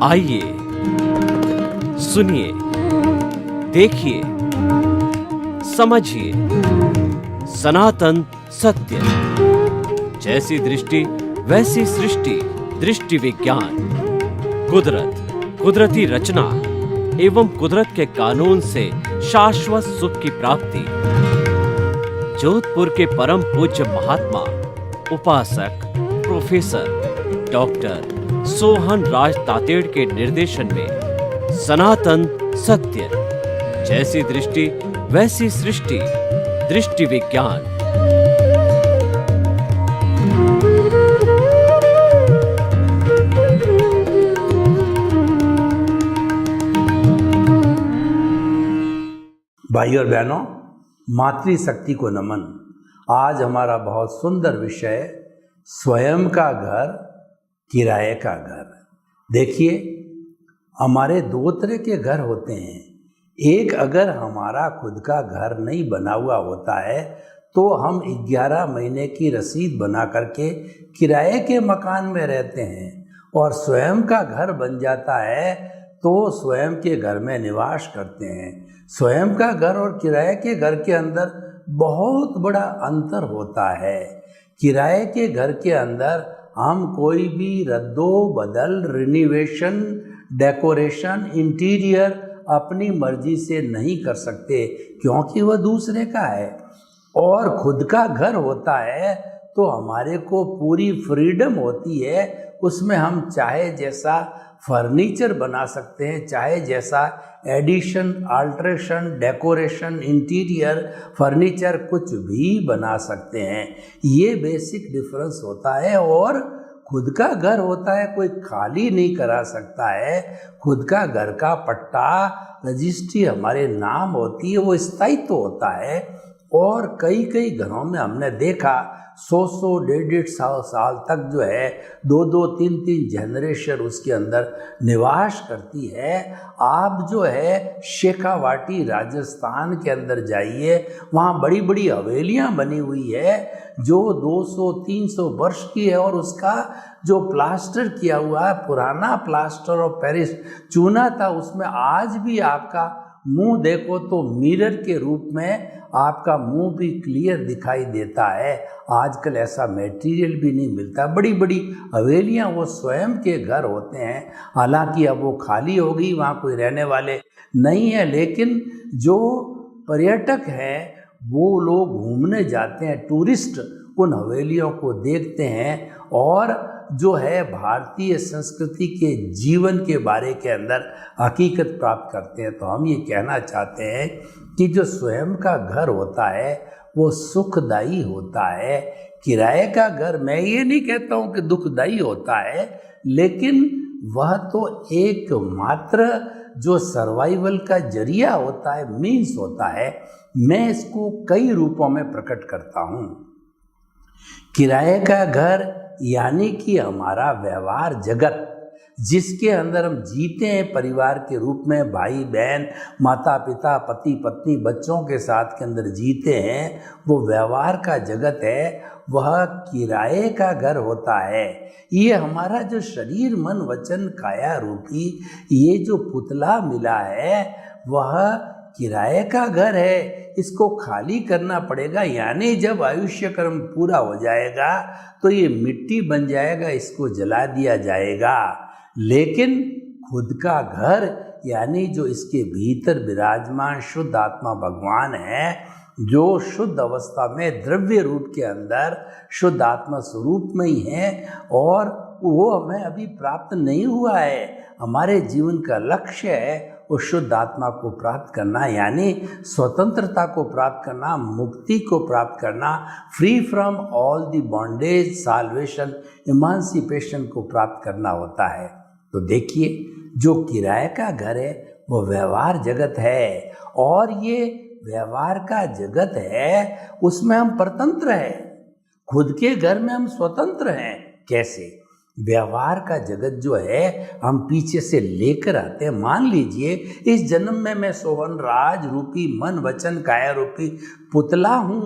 आइए, सुनिए, देखिए, समझिए सनातन सत्य। जैसी दृष्टि वैसी सृष्टि, दृष्टि विज्ञान। कुदरत, कुदरती रचना एवं कुदरत के कानून से शाश्वत सुख की प्राप्ति। जोधपुर के परम पूज्य महात्मा उपासक प्रोफेसर डॉक्टर सोहन राज तातेड़ के निर्देशन में सनातन सत्य। जैसी दृष्टि वैसी सृष्टि, दृष्टि विज्ञान। भाई और बहनों, मातृशक्ति को नमन। आज हमारा बहुत सुंदर विषय स्वयं का घर, किराए का घर। देखिए, हमारे दो तरह के घर होते हैं। एक, अगर हमारा खुद का घर नहीं बना हुआ होता है तो हम 11 महीने की रसीद बना करके किराए के मकान में रहते हैं, और स्वयं का घर बन जाता है तो स्वयं के घर में निवास करते हैं। स्वयं का घर और किराए के घर के अंदर बहुत बड़ा अंतर होता है। किराए के घर के अंदर हम कोई भी रद्दो बदल, रिनोवेशन, डेकोरेशन, इंटीरियर अपनी मर्जी से नहीं कर सकते, क्योंकि वह दूसरे का है। और खुद का घर होता है तो हमारे को पूरी फ्रीडम होती है, उसमें हम चाहे जैसा फर्नीचर बना सकते हैं, चाहे जैसा addition, alteration, decoration, interior, furniture कुछ भी बना सकते हैं। ये बेसिक डिफरेंस होता है। और खुद का घर होता है, कोई खाली नहीं करा सकता है। खुद का घर का पट्टा, रजिस्ट्री हमारे नाम होती है, वो स्थायित्व होता है। और कई कई घरों में हमने देखा 100 150 साल तक जो है 2 3 जनरेशन उसके अंदर निवास करती है। आप जो है शेखावाटी राजस्थान के अंदर जाइए, वहाँ बड़ी बड़ी हवेलियाँ बनी हुई है जो 200-300 वर्ष की है, और उसका जो प्लास्टर किया हुआ है, पुराना प्लास्टर और पेरिस चूना था, उसमें आज भी आपका मुंह देखो तो मिरर के रूप में आपका मुंह भी क्लियर दिखाई देता है। आजकल ऐसा मटेरियल भी नहीं मिलता। बड़ी बड़ी हवेलियां वो स्वयं के घर होते हैं। हालांकि अब वो खाली हो गई, वहाँ कोई रहने वाले नहीं है, लेकिन जो पर्यटक हैं वो लोग घूमने जाते हैं, टूरिस्ट उन हवेलियों को देखते हैं और जो है भारतीय संस्कृति के जीवन के बारे के अंदर हकीकत प्राप्त करते हैं। तो हम ये कहना चाहते हैं कि जो स्वयं का घर होता है वो सुखदायी होता है। किराए का घर, मैं ये नहीं कहता हूँ कि दुखदायी होता है, लेकिन वह तो एक मात्र जो सर्वाइवल का जरिया होता है, मीन्स होता है। मैं इसको कई रूपों में प्रकट करता हूँ। किराए का घर यानी कि हमारा व्यवहार जगत, जिसके अंदर हम जीते हैं परिवार के रूप में, भाई बहन, माता पिता, पति पत्नी, बच्चों के साथ के अंदर जीते हैं, वो व्यवहार का जगत है, वह किराए का घर होता है। ये हमारा जो शरीर, मन, वचन, काया रूपी ये जो पुतला मिला है वह किराए का घर है। इसको खाली करना पड़ेगा, यानी जब आयुष्य कर्म पूरा हो जाएगा तो ये मिट्टी बन जाएगा, इसको जला दिया जाएगा। लेकिन खुद का घर यानी जो इसके भीतर विराजमान शुद्ध आत्मा भगवान है, जो शुद्ध अवस्था में द्रव्य रूप के अंदर शुद्ध आत्मा स्वरूप में ही है, और वो हमें अभी प्राप्त नहीं हुआ है। हमारे जीवन का लक्ष्य है उस शुद्ध आत्मा को प्राप्त करना, यानी स्वतंत्रता को प्राप्त करना, मुक्ति को प्राप्त करना, free from all the bondage, salvation, emancipation को प्राप्त करना होता है। तो देखिए, जो किराए का घर है वो व्यवहार जगत है, और ये व्यवहार का जगत है, उसमें हम परतंत्र हैं। खुद के घर में हम स्वतंत्र हैं। कैसे? व्यवहार का जगत जो है हम पीछे से लेकर आते हैं। मान लीजिए इस जन्म में मैं सोहन राज रूपी मन वचन काया रूपी पुतला हूँ,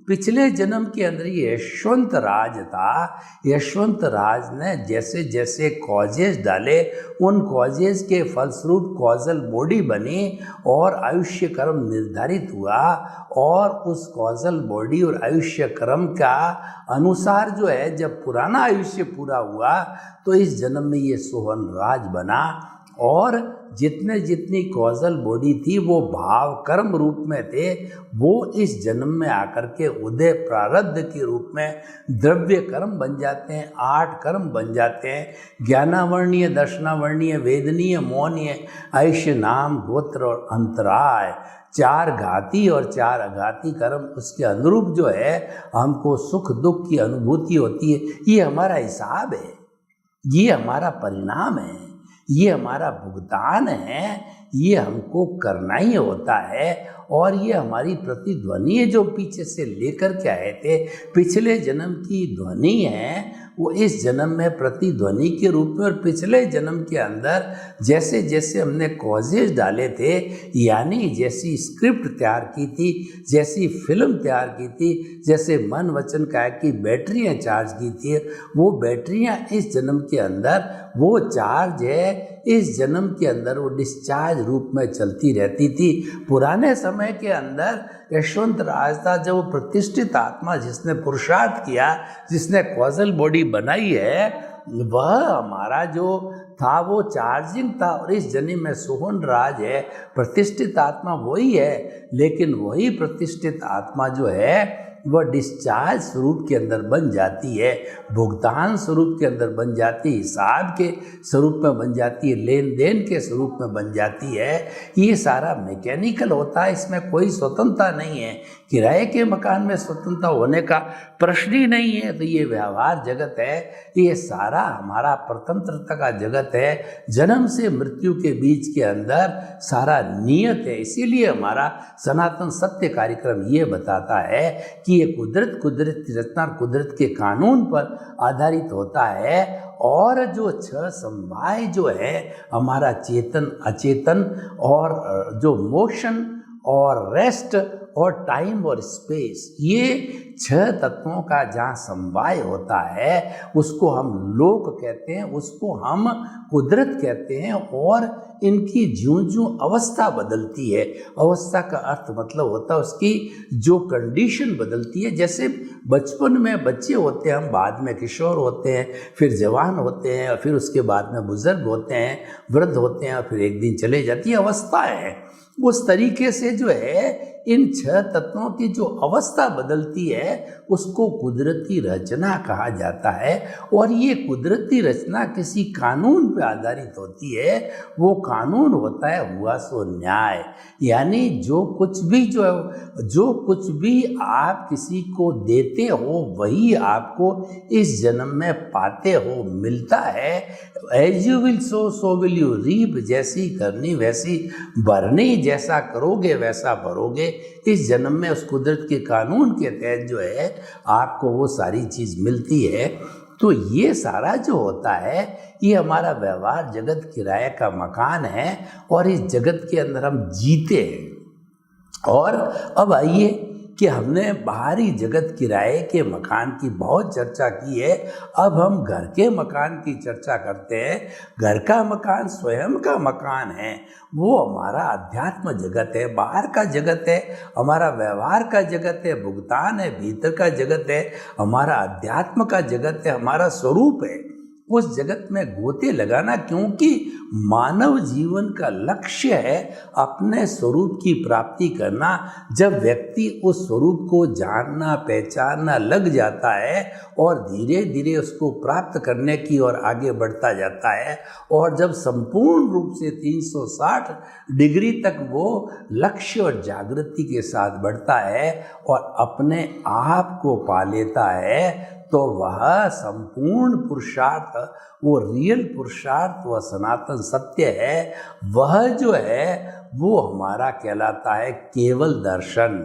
पिछले जन्म के अंदर ये यशवंत राज था। यशवंत राज ने जैसे जैसे कॉजेज डाले, उन कॉजेज के फलस्वरूप कॉजल बॉडी बनी और आयुष्य कर्म निर्धारित हुआ, और उस कॉजल बॉडी और आयुष्य कर्म का अनुसार जो है जब पुराना आयुष्य पूरा हुआ तो इस जन्म में ये सोहन राज बना, और जितने जितनी कॉजल बॉडी थी वो भाव कर्म रूप में थे, वो इस जन्म में आकर के उदय प्रारब्ध के रूप में द्रव्य कर्म बन जाते हैं, 8 कर्म बन जाते हैं। ज्ञानावर्णीय, दर्शनावर्णीय, वेदनीय, मौनीय, आयुष्य, नाम, गोत्र और अंतराय, 4 घाती और 4 अघाती कर्म, उसके अनुरूप जो है हमको सुख दुख की अनुभूति होती है। ये हमारा हिसाब है, ये हमारा परिणाम है, ये हमारा भुगतान है, ये हमको करना ही होता है। और ये हमारी प्रतिध्वनि है जो पीछे से लेकर के आए थे, पिछले जन्म की ध्वनि है, वो इस जन्म में प्रतिध्वनि के रूप में, और पिछले जन्म के अंदर जैसे जैसे हमने कॉजेज डाले थे, यानी जैसी स्क्रिप्ट तैयार की थी, जैसी फिल्म तैयार की थी, जैसे मन वचन काया की बैटरियाँ चार्ज की थी, वो बैटरियाँ इस जन्म के अंदर वो चार्ज है इस जन्म के अंदर वो डिस्चार्ज रूप में चलती रहती थी। पुराने समय के अंदर यशवंत राज था, जब वो प्रतिष्ठित आत्मा जिसने पुरुषार्थ किया, जिसने कॉजल बॉडी बनाई है, वह हमारा जो था वो चार्जिंग था। और इस जन्म में सोहन राज है, प्रतिष्ठित आत्मा वही है, लेकिन वही प्रतिष्ठित आत्मा जो है वह डिस्चार्ज स्वरूप के अंदर बन जाती है, भुगतान स्वरूप के अंदर बन जाती है, हिसाब के स्वरूप में बन जाती है, लेन देन के स्वरूप में बन जाती है। ये सारा मैकेनिकल होता है, इसमें कोई स्वतंत्रता नहीं है। किराए के मकान में स्वतंत्रता होने का प्रश्न ही नहीं है। तो ये व्यवहार जगत है, ये सारा हमारा परतंत्रता का जगत है। जन्म से मृत्यु के बीच के अंदर सारा नियत है। इसीलिए हमारा सनातन सत्य कार्यक्रम ये बताता है कि ये कुदरत, कुदरत की रचना, कुदरत के कानून पर आधारित होता है। और जो 6 समवाय जो है हमारा चेतन, अचेतन, और जो मोशन और रेस्ट और टाइम और स्पेस, ये 6 तत्वों का जहाँ समवाय होता है उसको हम लोक कहते हैं, उसको हम कुदरत कहते हैं। और इनकी ज्यों ज्यों अवस्था बदलती है, अवस्था का अर्थ मतलब होता है उसकी जो कंडीशन बदलती है। जैसे बचपन में बच्चे होते हैं हम, बाद में किशोर होते हैं, फिर जवान होते हैं, और फिर उसके बाद में बुजुर्ग होते हैं, वृद्ध होते हैं, और फिर एक दिन चले जाती है, अवस्थाएं हैं। उस तरीके से जो है इन 6 तत्वों की जो अवस्था बदलती है उसको कुदरती रचना कहा जाता है। और ये कुदरती रचना किसी कानून पर आधारित होती है। वो कानून होता है हुआ सो न्याय, यानी जो कुछ भी आप किसी को देते हो वही आपको इस जन्म में पाते हो, मिलता है। As you will sow so will you reap, जैसी करनी वैसी भरनी, जैसा करोगे वैसा भरोगे। इस जन्म में उस कुदरत के कानून के तहत जो है आपको वो सारी चीज़ मिलती है। तो ये सारा जो होता है ये हमारा व्यवहार जगत किराए का मकान है, और इस जगत के अंदर हम जीते हैं। और अब आइए कि हमने बाहरी जगत किराए के मकान की बहुत चर्चा की है, अब हम घर के मकान की चर्चा करते हैं। घर का मकान स्वयं का मकान है, वो हमारा अध्यात्म जगत है, बाहर का जगत है हमारा व्यवहार का जगत है, भुगतान है, भीतर का जगत है हमारा अध्यात्म का जगत है, हमारा स्वरूप है। उस जगत में गोते लगाना, क्योंकि मानव जीवन का लक्ष्य है अपने स्वरूप की प्राप्ति करना। जब व्यक्ति उस स्वरूप को जानना पहचानना लग जाता है और धीरे धीरे उसको प्राप्त करने की ओर आगे बढ़ता जाता है, और जब संपूर्ण रूप से 360 डिग्री तक वो लक्ष्य और जागृति के साथ बढ़ता है और अपने आप को पा लेता है, तो वह संपूर्ण पुरुषार्थ, वो रियल पुरुषार्थ, वह सनातन सत्य है, वह जो है वो हमारा कहलाता है केवल दर्शन।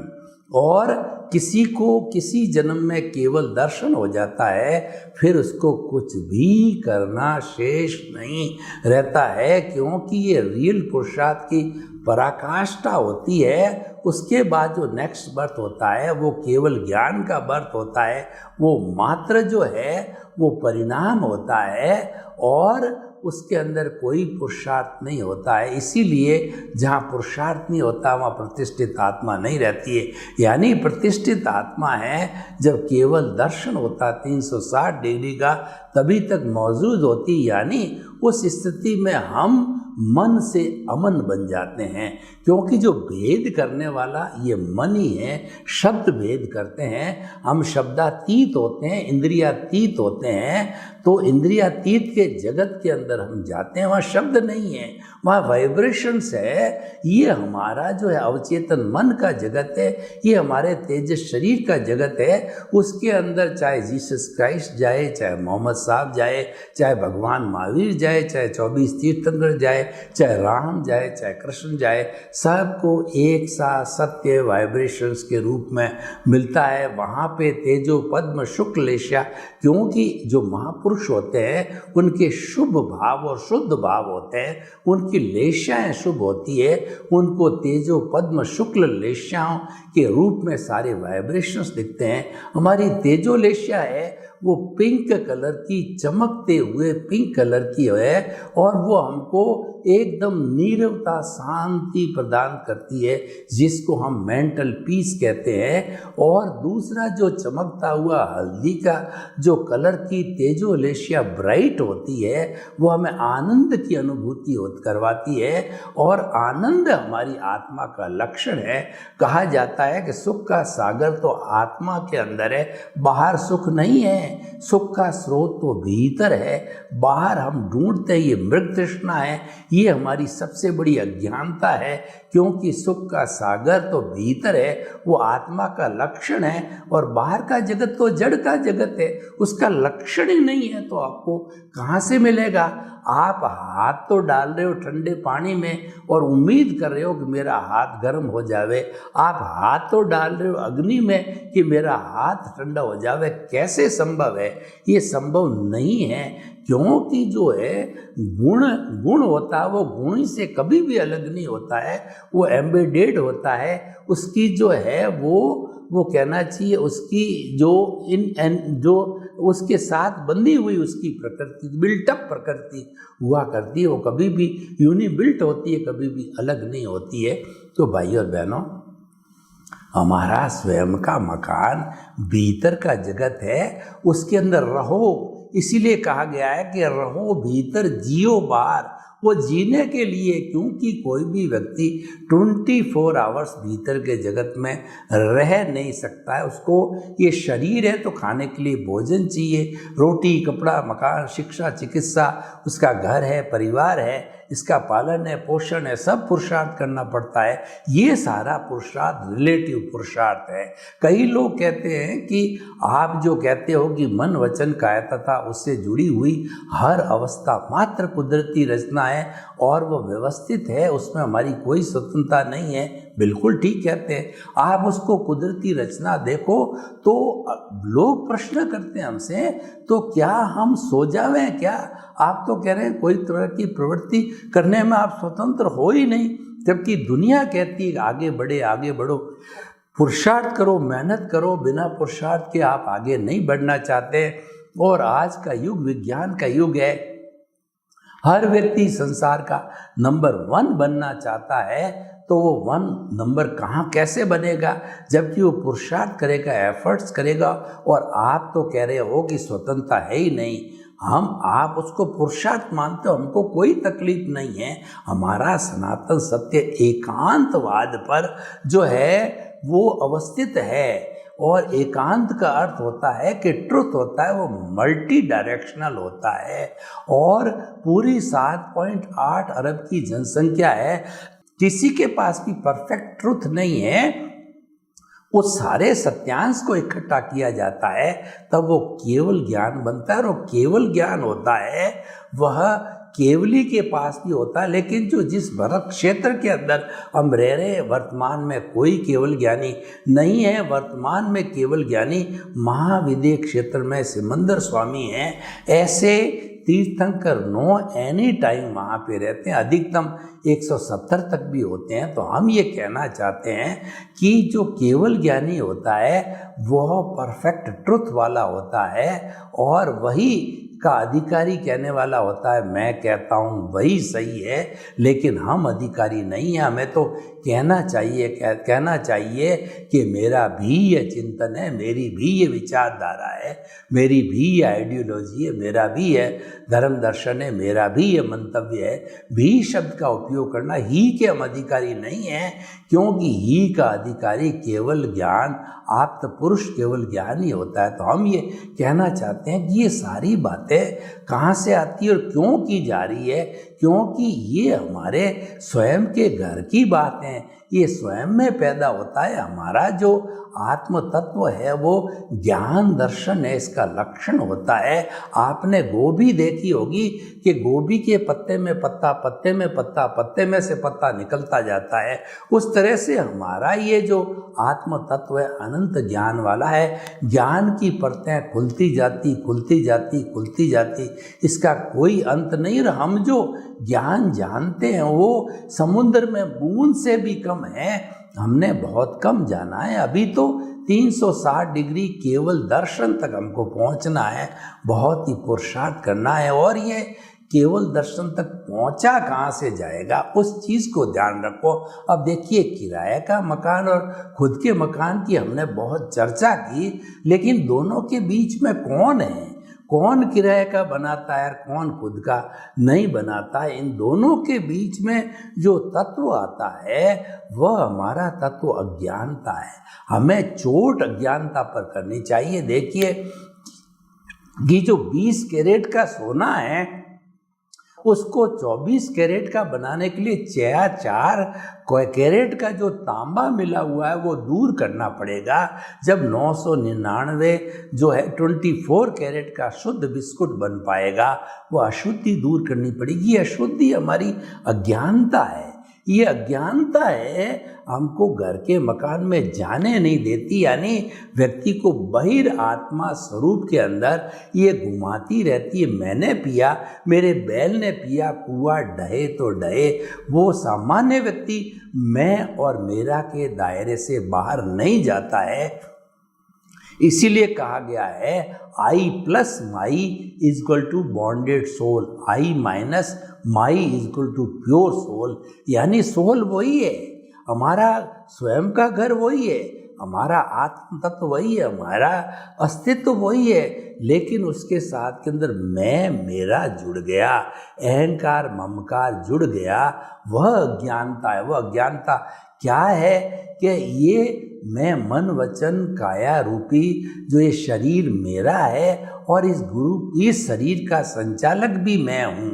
और किसी को किसी जन्म में केवल दर्शन हो जाता है, फिर उसको कुछ भी करना शेष नहीं रहता है, क्योंकि ये रियल पुरुषार्थ की पराकाष्ठा होती है, उसके बाद जो नेक्स्ट बर्थ होता है वो केवल ज्ञान का बर्थ होता है। वो मात्र जो है वो परिणाम होता है और उसके अंदर कोई पुरुषार्थ नहीं होता है। इसीलिए जहाँ पुरुषार्थ नहीं होता वहाँ प्रतिष्ठित आत्मा नहीं रहती है। यानी प्रतिष्ठित आत्मा है जब केवल दर्शन होता 360 डिग्री का, तभी तक मौजूद होती। यानी उस स्थिति में हम मन से अमन बन जाते हैं, क्योंकि जो भेद करने वाला ये मन ही है। शब्द भेद करते हैं, हम शब्दातीत होते हैं, इंद्रियातीत होते हैं। तो इंद्रियातीत के जगत के अंदर हम जाते हैं, वहाँ शब्द नहीं है, वहाँ वाइब्रेशंस है। ये हमारा जो है अवचेतन मन का जगत है, ये हमारे तेजस शरीर का जगत है। उसके अंदर चाहे जीसस क्राइस्ट जाए, चाहे मोहम्मद साहब जाए, चाहे भगवान महावीर जाए, चाहे 24 तीर्थंकर जाए, चाहे राम जाए, चाहे कृष्ण जाए, सबको एक सा सत्य वाइब्रेशंस के रूप में मिलता है। वहाँ पे तेजो पद्म शुक्ल लेशा, क्योंकि जो महापुरुष होते हैं उनके शुभ भाव और शुद्ध भाव होते हैं, उनकी लेशाएँ शुभ होती है, उनको तेजो पद्म शुक्ल लेशाओं के रूप में सारे वाइब्रेशंस दिखते हैं। हमारी तेजो लेशा है वो पिंक कलर की, चमकते हुए पिंक कलर की है, और वो हमको एकदम नीरवता शांति प्रदान करती है, जिसको हम मेंटल पीस कहते हैं। और दूसरा जो चमकता हुआ हल्दी का जो कलर की तेजो लेशिया ब्राइट होती है, वो हमें आनंद की अनुभूति करवाती है, और आनंद हमारी आत्मा का लक्षण है। कहा जाता है कि सुख का सागर तो आत्मा के अंदर है, बाहर सुख नहीं है। सुख का स्रोत तो भीतर है, बाहर हम ढूंढते हैं, ये मृग तृष्णा है, ये हमारी सबसे बड़ी अज्ञानता है। क्योंकि सुख का सागर तो भीतर है, वो आत्मा का लक्षण है, और बाहर का जगत तो जड़ का जगत है, उसका लक्षण ही नहीं है, तो आपको कहाँ से मिलेगा? आप हाथ तो डाल रहे हो ठंडे पानी में और उम्मीद कर रहे हो कि मेरा हाथ गर्म हो जावे। आप हाथ तो डाल रहे हो अग्नि में कि मेरा हाथ ठंडा हो जावे। कैसे संभव है? ये संभव नहीं है, क्योंकि जो है गुण होता है वो गुण से कभी भी अलग नहीं होता है, वो एम्बेडेड होता है। उसकी जो है वो कहना चाहिए, उसकी जो उसके साथ बंधी हुई उसकी प्रकृति, बिल्टअप प्रकृति हुआ करती है, वो कभी भी यूनी बिल्ट होती है, कभी भी अलग नहीं होती है। तो भाई और बहनों, हमारा स्वयं का मकान भीतर का जगत है, उसके अंदर रहो। इसीलिए कहा गया है कि रहो भीतर जियो बाहर। वो जीने के लिए, क्योंकि कोई भी व्यक्ति 24 आवर्स भीतर के जगत में रह नहीं सकता है। उसको ये शरीर है तो खाने के लिए भोजन चाहिए, रोटी, कपड़ा, मकान, शिक्षा, चिकित्सा, उसका घर है, परिवार है, इसका पालन है, पोषण है, सब पुरुषार्थ करना पड़ता है। ये सारा पुरुषार्थ रिलेटिव पुरुषार्थ है। कई लोग कहते हैं कि आप जो कहते हो कि मन वचन कायतता उससे जुड़ी हुई हर अवस्था मात्र कुदरती रचना है और वो व्यवस्थित है, उसमें हमारी कोई स्वतंत्रता नहीं है। बिल्कुल ठीक कहते हैं। आप उसको कुदरती रचना देखो तो लोग प्रश्न करते हैं हमसे, तो क्या हम सो जावें क्या? आप तो कह रहे हैं कोई तरह की प्रवृत्ति करने में आप स्वतंत्र हो ही नहीं, जबकि दुनिया कहती है आगे बढ़े, आगे बढ़ो, पुरुषार्थ करो, मेहनत करो। बिना पुरुषार्थ के आप आगे नहीं बढ़ना चाहते। और आज का युग विज्ञान का युग है, हर व्यक्ति संसार का नंबर 1 बनना चाहता है। तो वो 1 नंबर कहाँ कैसे बनेगा, जबकि वो पुरुषार्थ करेगा, एफर्ट्स करेगा। और आप तो कह रहे हो कि स्वतंत्रता है ही नहीं। आप उसको पुरुषार्थ मानते हो, हमको कोई तकलीफ नहीं है। हमारा सनातन सत्य एकांतवाद पर जो है वो अवस्थित है, और एकांत का अर्थ होता है कि ट्रुथ होता है वो मल्टी डायरेक्शनल होता है। और पूरी 7.8 अरब की जनसंख्या है, किसी के पास भी परफेक्ट ट्रुथ नहीं है। वो सारे सत्यांश को इकट्ठा किया जाता है, तब वो केवल ज्ञान बनता है। और वो केवल ज्ञान होता है वह केवली के पास भी होता है। लेकिन जो जिस भरत क्षेत्र के अंदर हम रह रहे हैं, वर्तमान में कोई केवल ज्ञानी नहीं है। वर्तमान में केवल ज्ञानी महाविद्य क्षेत्र में सिमंदर स्वामी हैं। ऐसे तीर्थंकर नो एनी टाइम वहाँ पे रहते हैं, अधिकतम 170 तक भी होते हैं। तो हम ये कहना चाहते हैं कि जो केवल ज्ञानी होता है वह परफेक्ट ट्रुथ वाला होता है और वही का अधिकारी कहने वाला होता है मैं कहता हूँ वही सही है, लेकिन हम अधिकारी नहीं हैं। हमें तो कहना चाहिए कि मेरा भी ये चिंतन है, मेरी भी ये विचारधारा है, मेरी भी ये आइडियोलॉजी है, मेरा भी ये धर्म दर्शन है, मेरा भी ये मंतव्य है। भी शब्द का उपयोग करना, ही के हम अधिकारी नहीं हैं, क्योंकि ही का अधिकारी केवल ज्ञान, आप्त पुरुष केवल ज्ञान ही होता है। तो हम ये कहना चाहते हैं कि ये सारी बातें कहाँ से आती है और क्यों की जा रही है, क्योंकि ये हमारे स्वयं के घर की बात है, ये स्वयं में पैदा होता है। हमारा जो आत्म तत्व है वो ज्ञान दर्शन है, इसका लक्षण होता है। आपने गोभी देखी होगी कि गोभी के पत्ते में पत्ता, पत्ते में पत्ता, पत्ते में से पत्ता निकलता जाता है। उस तरह से हमारा ये जो आत्म तत्व है अनंत ज्ञान वाला है। ज्ञान की परतें खुलती जाती, खुलती जाती, खुलती जाती, इसका कोई अंत नहीं। और हम जो ज्ञान जानते हैं वो समुद्र में बूंद से भी कम है, हमने बहुत कम जाना है। अभी तो 360 डिग्री केवल दर्शन तक हमको पहुंचना है, बहुत ही पुरुषार्थ करना है। और ये केवल दर्शन तक पहुंचा कहाँ से जाएगा, उस चीज़ को ध्यान रखो। अब देखिए, किराए का मकान और खुद के मकान की हमने बहुत चर्चा की, लेकिन दोनों के बीच में कौन है, कौन किराए का बनाता है और कौन खुद का नहीं बनाता है। इन दोनों के बीच में जो तत्व आता है वह हमारा तत्व अज्ञानता है। हमें चोट अज्ञानता पर करनी चाहिए। देखिए, ये जो 20 कैरेट का सोना है उसको 24 कैरेट का बनाने के लिए 4 कैरेट का जो तांबा मिला हुआ है वो दूर करना पड़ेगा। जब 999 जो है 24 कैरेट का शुद्ध बिस्कुट बन पाएगा, वो अशुद्धि दूर करनी पड़ेगी। अशुद्धि हमारी अज्ञानता है। ये अज्ञानता है हमको घर के मकान में जाने नहीं देती, यानी व्यक्ति को बहिर आत्मा स्वरूप के अंदर ये घुमाती रहती है। मैंने पिया, मेरे बैल ने पिया, कुआं ढहे तो ढहे। वो सामान्य व्यक्ति मैं और मेरा के दायरे से बाहर नहीं जाता है। इसीलिए कहा गया है I plus my is equal to bonded soul, I minus my is equal to pure soul. यानी सोल वही है, हमारा स्वयं का घर वही है, हमारा आत्म तत्व वही है, हमारा अस्तित्व वही है, लेकिन उसके साथ के अंदर मैं मेरा जुड़ गया, अहंकार ममकार जुड़ गया। वह अज्ञानता है। वह अज्ञानता क्या है कि ये मैं मन वचन काया रूपी जो ये शरीर मेरा है और इस शरीर का संचालक भी मैं हूँ।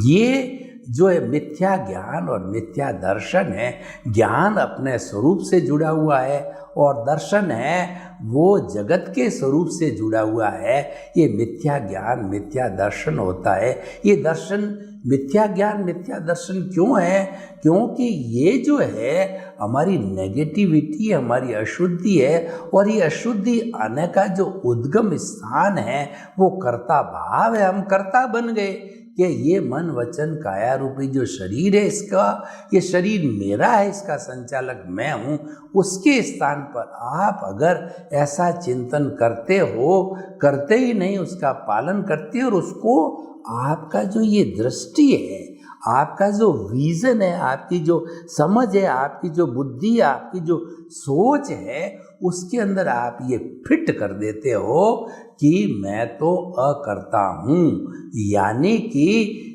ये जो है मिथ्या ज्ञान और मिथ्या दर्शन है। ज्ञान अपने स्वरूप से जुड़ा हुआ है और दर्शन है वो जगत के स्वरूप से जुड़ा हुआ है। ये मिथ्या ज्ञान मिथ्या दर्शन होता है। ये दर्शन मिथ्या ज्ञान मिथ्या दर्शन क्यों है? क्योंकि ये जो है हमारी नेगेटिविटी, हमारी अशुद्धि है, और ये अशुद्धि आने का जो उद्गम स्थान है वो कर्ता भाव है। हम कर्ता बन गए कि ये मन वचन काया रूपी जो शरीर है, इसका ये शरीर मेरा है, इसका संचालक मैं हूँ। उसके स्थान पर आप अगर ऐसा चिंतन करते हो, करते ही नहीं, उसका पालन करते और उसको आपका जो ये दृष्टि है, आपका जो विजन है, आपकी जो समझ है, आपकी जो बुद्धि है, आपकी जो सोच है, उसके अंदर आप ये फिट कर देते हो कि मैं तो अकर्ता हूँ, यानी कि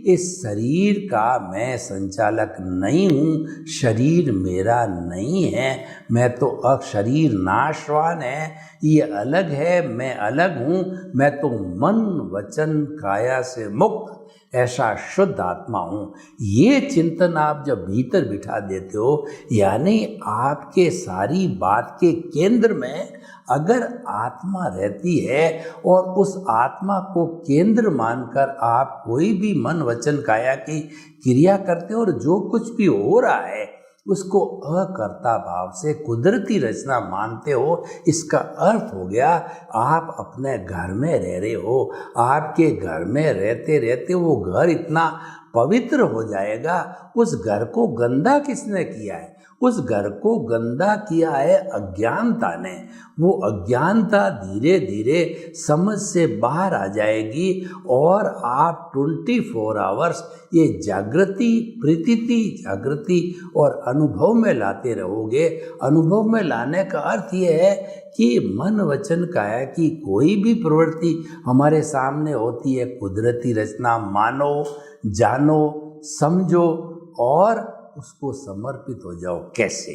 इस शरीर का मैं संचालक नहीं हूँ, शरीर मेरा नहीं है, मैं तो शरीर नाशवान है, ये अलग है, मैं अलग हूँ, मैं तो मन वचन काया से मुक्त ऐसा शुद्ध आत्मा हूँ। ये चिंतन आप जब भीतर बिठा देते हो, यानी आपके सारी बात के केंद्र में अगर आत्मा रहती है और उस आत्मा को केंद्र मानकर आप कोई भी मन वचन काया की क्रिया करते हो और जो कुछ भी हो रहा है उसको अकर्ता भाव से कुदरती रचना मानते हो, इसका अर्थ हो गया आप अपने घर में रह रहे हो, आपके घर में रहते रहते वो घर इतना पवित्र हो जाएगा। उस घर को गंदा किसने किया है? उस घर को गंदा किया है अज्ञानता ने। वो अज्ञानता धीरे धीरे समझ से बाहर आ जाएगी और आप 24 आवर्स ये जागृति, प्रतीति, जागृति और अनुभव में लाते रहोगे। अनुभव में लाने का अर्थ ये है कि मन वचन काया की कोई भी प्रवृत्ति हमारे सामने होती है, कुदरती रचना मानो, जानो, समझो और उसको समर्पित हो जाओ। कैसे?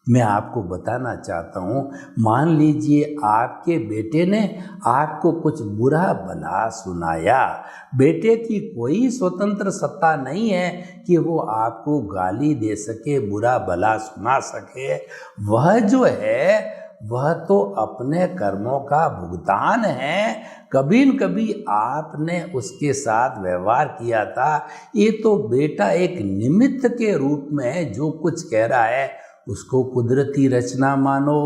मैं आपको बताना चाहता हूँ। मान लीजिए आपके बेटे ने आपको कुछ बुरा भला सुनाया। बेटे की कोई स्वतंत्र सत्ता नहीं है कि वो आपको गाली दे सके, बुरा भला सुना सके। वह जो है वह तो अपने कर्मों का भुगतान है। कभी न कभी आपने उसके साथ व्यवहार किया था। ये तो बेटा एक निमित्त के रूप में जो कुछ कह रहा है उसको कुदरती रचना मानो।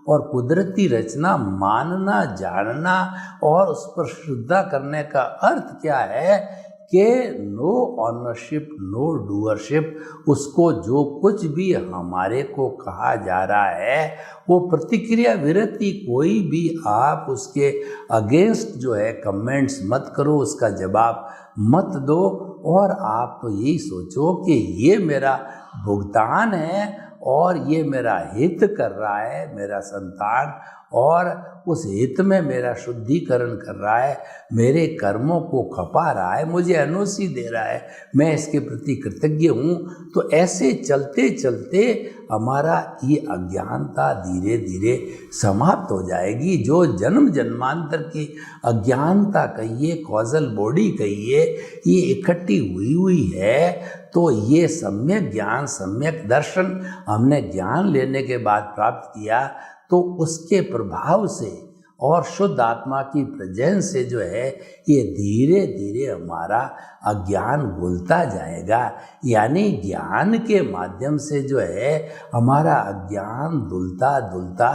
और कुदरती रचना मानना, जानना और उस पर श्रद्धा करने का अर्थ क्या है कि नो ऑनरशिप, नो डूअरशिप। उसको जो कुछ भी हमारे को कहा जा रहा है वो प्रतिक्रिया विरति, कोई भी आप उसके अगेंस्ट जो है कमेंट्स मत करो, उसका जवाब मत दो। और आप तो यही सोचो कि ये मेरा भुगतान है और ये मेरा हित कर रहा है मेरा संतान, और उस हित में मेरा शुद्धिकरण कर रहा है, मेरे कर्मों को खपा रहा है, मुझे अनुसी दे रहा है, मैं इसके प्रति कृतज्ञ हूँ। तो ऐसे चलते चलते हमारा ये अज्ञानता धीरे धीरे समाप्त हो जाएगी। जो जन्म जन्मांतर की अज्ञानता कहिए, कॉजल बॉडी कहिए, ये इकट्ठी हुई है, तो ये सम्यक ज्ञान, सम्यक दर्शन हमने ज्ञान लेने के बाद प्राप्त किया, तो उसके प्रभाव से और शुद्ध आत्मा की प्रेजेंस से जो है ये धीरे धीरे हमारा अज्ञान भूलता जाएगा। यानी ज्ञान के माध्यम से जो है हमारा अज्ञान धुलता धुलता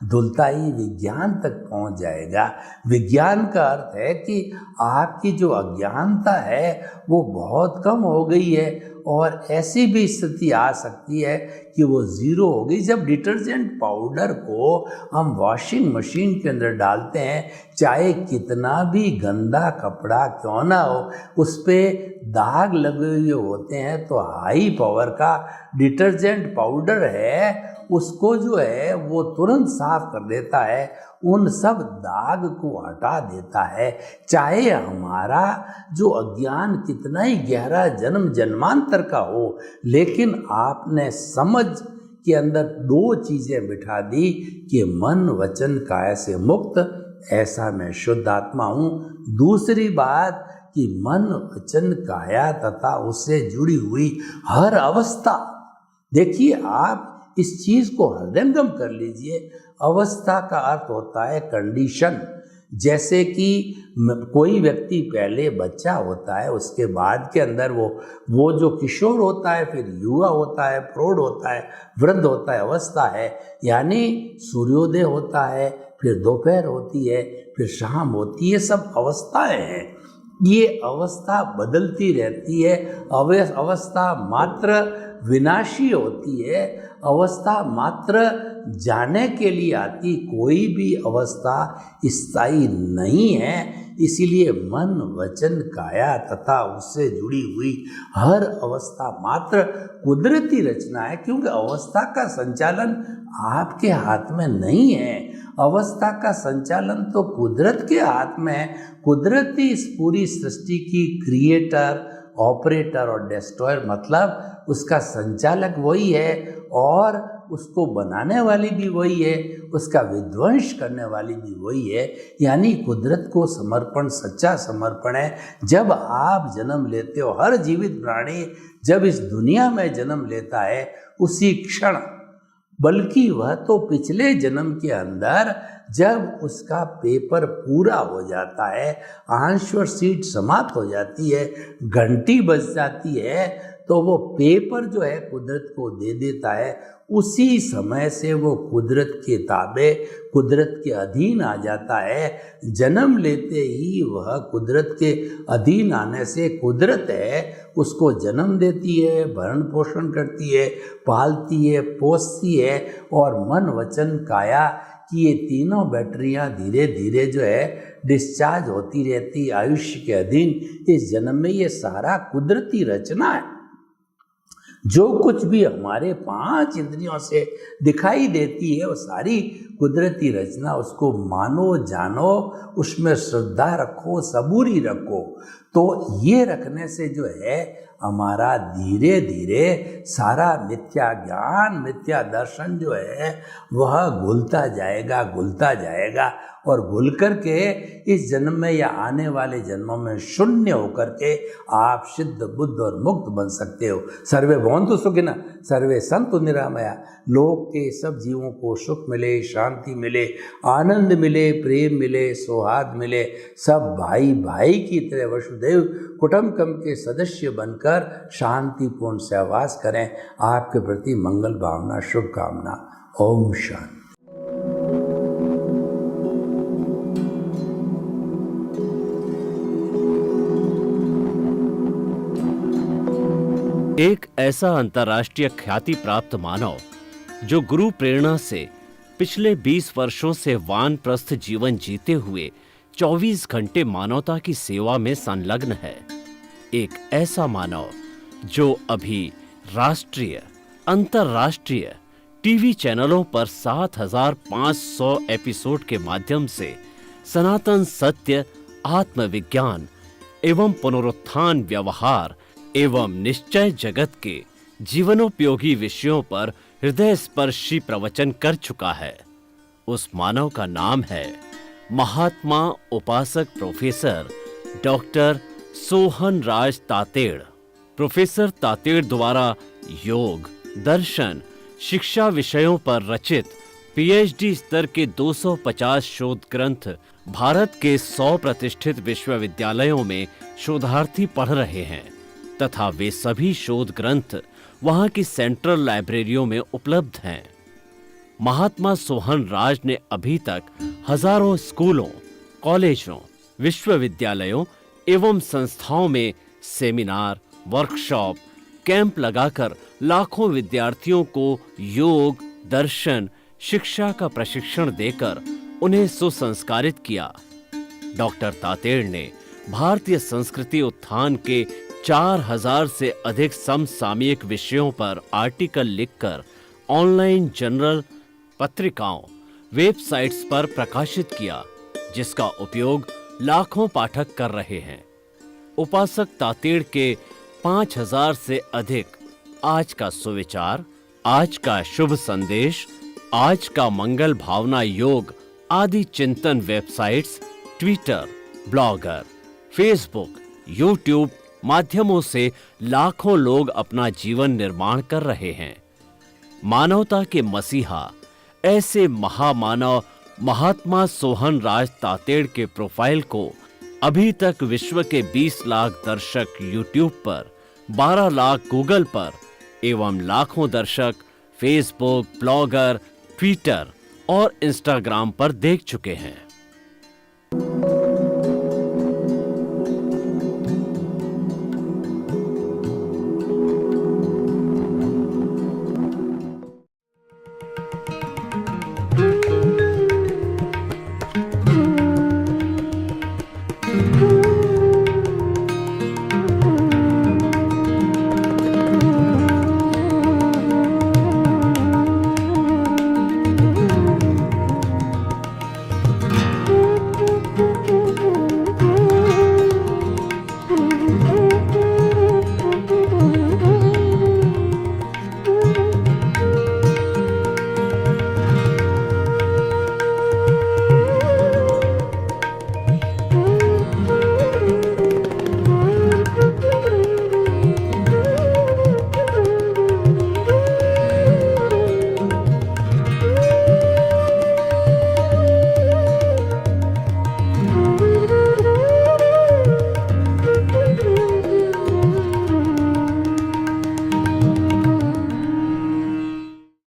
धुलता ही विज्ञान तक पहुंच जाएगा। विज्ञान का अर्थ है कि आपकी जो अज्ञानता है वो बहुत कम हो गई है, और ऐसी भी स्थिति आ सकती है कि वो ज़ीरो हो गई। जब डिटर्जेंट पाउडर को हम वॉशिंग मशीन के अंदर डालते हैं, चाहे कितना भी गंदा कपड़ा क्यों ना हो, उस पे दाग लगे हुए होते हैं, तो हाई पावर का डिटर्जेंट पाउडर है उसको जो है वो तुरंत साफ कर देता है, उन सब दाग को हटा देता है। चाहे हमारा जो अज्ञान कितना ही गहरा जन्म जन्मांतर का हो, लेकिन आपने समझ के अंदर दो चीज़ें बिठा दी कि मन वचन काया से मुक्त, ऐसा मैं शुद्ध आत्मा हूँ। दूसरी बात कि मन वचन काया तथा उससे जुड़ी हुई हर अवस्था, देखिए आप इस चीज़ को हृदयंगम कर लीजिए। अवस्था का अर्थ होता है कंडीशन। जैसे कि कोई व्यक्ति पहले बच्चा होता है, उसके बाद के अंदर वो जो किशोर होता है, फिर युवा होता है, प्रौढ़ होता है, वृद्ध होता है, अवस्था है। यानी सूर्योदय होता है, फिर दोपहर होती है, फिर शाम होती है, सब अवस्थाएं हैं। ये अवस्था बदलती रहती है। अवस्था मात्र विनाशी होती है, अवस्था मात्र जाने के लिए आती, कोई भी अवस्था स्थायी नहीं है। इसीलिए मन वचन काया तथा उससे जुड़ी हुई हर अवस्था मात्र कुदरती रचना है, क्योंकि अवस्था का संचालन आपके हाथ में नहीं है। अवस्था का संचालन तो कुदरत के हाथ में है। कुदरती इस पूरी सृष्टि की क्रिएटर, ऑपरेटर और डिस्ट्रॉयर, मतलब उसका संचालक वही है और उसको बनाने वाली भी वही है, उसका विध्वंस करने वाली भी वही है। यानी कुदरत को समर्पण सच्चा समर्पण है। जब आप जन्म लेते हो, हर जीवित प्राणी जब इस दुनिया में जन्म लेता है उसी क्षण, बल्कि वह तो पिछले जन्म के अंदर जब उसका पेपर पूरा हो जाता है, आंसर शीट समाप्त हो जाती है, घंटी बज जाती है, तो वो पेपर जो है कुदरत को दे देता है, उसी समय से वो कुदरत के ताबे, कुदरत के अधीन आ जाता है। जन्म लेते ही वह कुदरत के अधीन आने से कुदरत है उसको जन्म देती है, भरण पोषण करती है, पालती है, पोसती है, और मन वचन काया कि ये तीनों बैटरियां धीरे धीरे जो है डिस्चार्ज होती रहती आयुष्य के अधीन। इस जन्म में ये सारा कुदरती रचना है। जो कुछ भी हमारे 5 इंद्रियों से दिखाई देती है वो सारी कुदरती रचना, उसको मानो, जानो, उसमें श्रद्धा रखो, सबूरी रखो। तो ये रखने से जो है हमारा धीरे धीरे सारा मिथ्या ज्ञान, मिथ्या दर्शन जो है वह घुलता जाएगा, घुलता जाएगा, और घुल कर के इस जन्म में या आने वाले जन्मों में शून्य होकर के आप सिद्ध, बुद्ध और मुक्त बन सकते हो। सर्वे भवन्तु सुखिनः, सर्वे सन्तु निरामया। लोक के सब जीवों को सुख मिले, शांति मिले, आनंद मिले, प्रेम मिले, सौहार्द मिले, सब भाई भाई की तरह वसुधैव कुटुम्बकम के सदस्य बनकर शांतिपूर्ण सहवास करें। आपके प्रति मंगल भावना, शुभकामना। ओम शांति। एक ऐसा अंतर्राष्ट्रीय ख्याति प्राप्त मानव जो गुरु प्रेरणा से पिछले 20 वर्षों से वानप्रस्थ जीवन जीते हुए 24 घंटे मानवता की सेवा में संलग्न है। एक ऐसा मानव जो अभी राष्ट्रीय, अंतर्राष्ट्रीय टीवी चैनलों पर 7,500 एपिसोड के माध्यम से सनातन सत्य, आत्मविज्ञान एवं पुनरुत्थान, व्यवहार एवं निश्चय जगत के जीवनोपयोगी विषयों पर हृदय स्पर्शी प्रवचन कर चुका है। उस मानव का नाम है महात्मा उपासक प्रोफेसर डॉक्टर सोहन राज तातेड़। प्रोफेसर तातेड़ द्वारा योग, दर्शन, शिक्षा विषयों पर रचित पीएचडी स्तर के 250 शोध ग्रंथ भारत के 100 प्रतिष्ठित विश्वविद्यालयों में शोधार्थी पढ़ रहे हैं तथा वे सभी शोध ग्रंथ वहां की सेंट्रल लाइब्रेरियों में उपलब्ध हैं। महात्मा सोहन राज ने अभी तक हजारों स्कूलों, कॉलेजों, विश्वविद्यालयों एवं संस्थाओं में सेमिनार, वर्कशॉप, कैंप लगाकर लाखों विद्यार्थियों को योग, दर्शन, शिक्षा का प्रशिक्षण देकर उन्हें सुसंस्कारित किया। डॉक्टर तातेड़ ने भारतीय संस्कृति उत्थान के 4000 से अधिक समसामयिक विषयों पर आर्टिकल लिखकर ऑनलाइन जर्नल, पत्रिकाओं, वेबसाइट्स पर प्रकाशित किया, जिसका उपयोग लाखों पाठक कर रहे हैं। उपासक तातेड़ के 5000 से अधिक आज का सुविचार, आज का शुभ संदेश, आज का मंगल भावना योग आदि चिंतन websites, Twitter, blogger, Facebook, YouTube माध्यमों से लाखों लोग अपना जीवन निर्माण कर रहे हैं। मानवता के मसीहा ऐसे महामानव महात्मा सोहन राज तातेड़ के प्रोफाइल को अभी तक विश्व के 20 लाख दर्शक यूट्यूब पर, 12 लाख गूगल पर एवं लाखों दर्शक फेसबुक, ब्लॉगर, ट्विटर और इंस्टाग्राम पर देख चुके हैं।